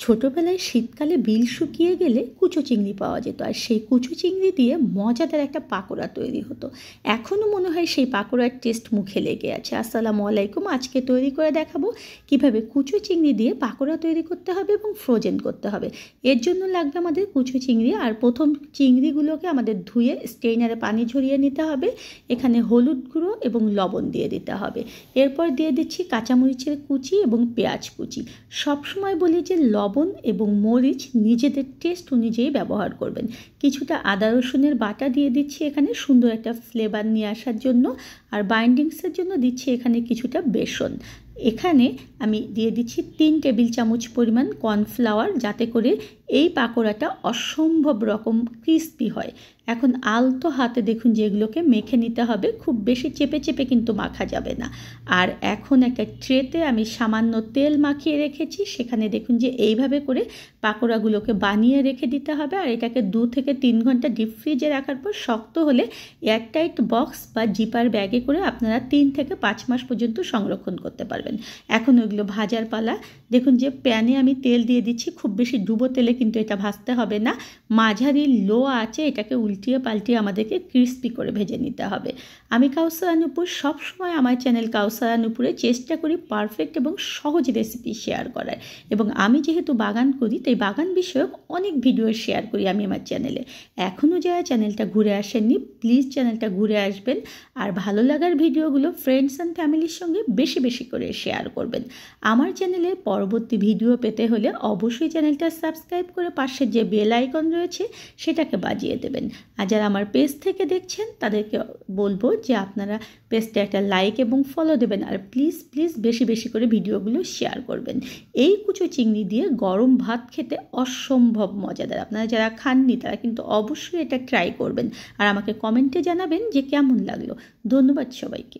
ছোটোবেলায় শীতকালে বিল শুকিয়ে গেলে কুচো চিংড়ি পাওয়া যেত, আর সেই কুচো চিংড়ি দিয়ে মজাদার একটা পাকোড়া তৈরি হতো। এখনও মনে হয় সেই পাকোড়ার টেস্ট মুখে লেগে আছে। আসসালামু আলাইকুম। আজকে তৈরি করে দেখাবো কিভাবে কুচো চিংড়ি দিয়ে পাকোড়া তৈরি করতে হবে এবং ফ্রোজেন করতে হবে। এর জন্য লাগবে আমাদের কুচো চিংড়ি। আর প্রথম চিংড়িগুলোকে আমাদের ধুয়ে স্টেইনারে পানি ঝরিয়ে নিতে হবে। এখানে হলুদ গুঁড়ো এবং লবণ দিয়ে দিতে হবে। এরপর দিয়ে দিচ্ছি কাঁচামরিচের কুচি এবং পেঁয়াজ কুচি। সবসময় বলি যে লবণ এবং মরিচ নিজেদের টেস্ট অনুযায়ী ব্যবহার করবেন। কিছুটা আদা রসুনের বাটা দিয়ে দিচ্ছি এখানে সুন্দর একটা ফ্লেভার নিয়ে আসার জন্য। আর বাইন্ডিংসের জন্য দিচ্ছি এখানে কিছুটা বেসন। এখানে আমি দিয়ে দিচ্ছি 3 টেবিল চামচ পরিমাণ কর্নফ্লাওয়ার, যাতে করে এই পাকোড়াটা অসম্ভব রকম ক্রিস্পি হয়। এখন আলতো হাতে দেখুন যে এগুলোকে মেখে নিতে হবে, খুব বেশি চেপে চেপে কিন্তু মাখা যাবে না। আর এখন একটা ট্রেতে আমি সামান্য তেল মাখিয়ে রেখেছি, সেখানে দেখুন যে এইভাবে করে পাকোড়াগুলোকে বানিয়ে রেখে দিতে হবে। আর এটাকে 2 থেকে 3 ঘন্টা ডিপ ফ্রিজে রাখার পর শক্ত হলে এয়ারটাইট বক্স বা জিপার ব্যাগে করে আপনারা 3 থেকে 5 মাস পর্যন্ত সংরক্ষণ করতে পারবেন। এখন ওইগুলো ভাজার পালা। দেখুন যে প্যানে আমি তেল দিয়ে দিচ্ছি, খুব বেশি ডুবো তেলে কিন্তু এটা ভাজতে হবে না, মাঝারি লো আঁচে এটাকে উল্টিয়ে পাল্টিয়ে আমাদেরকে ক্রিস্পি করে ভেজে নিতে হবে। আমি কাউসারা নূপুর, সবসময় আমার চ্যানেল কাউসারা নূপুরে চেষ্টা করি পারফেক্ট এবং সহজ রেসিপি শেয়ার করার। এবং আমি যেহেতু বাগান করি তাই বাগান বিষয়ক অনেক ভিডিও শেয়ার করি আমি আমার চ্যানেলে। এখনও যারা চ্যানেলটা ঘুরে আসেননি, প্লিজ চ্যানেলটা ঘুরে আসবেন। আর ভালো লাগার ভিডিওগুলো ফ্রেন্ডস অ্যান্ড ফ্যামিলির সঙ্গে বেশি বেশি করে শেয়ার করবেন। আমার চ্যানেলে পরবর্তী ভিডিও পেতে হলে অবশ্যই চ্যানেলটা সাবস্ক্রাইব করে পাশে যে বেল আইকন রয়েছে সেটাকে বাজিয়ে দেবেন। আর যারা আমার পেজ থেকে দেখছেন তাদেরকে বলবো যে আপনারা পেজটা একটা লাইক এবং ফলো দেবেন। আর প্লিজ প্লিজ বেশি বেশি করে ভিডিওগুলো শেয়ার করবেন। এই কুচো চিংড়ি দিয়ে গরম ভাত খেতে অসম্ভব মজাদার। আপনারা যারা খাননি তারা কিন্তু অবশ্যই এটা ট্রাই করবেন আর আমাকে কমেন্টে জানাবেন যে কেমন লাগলো। ধন্যবাদ সবাইকে।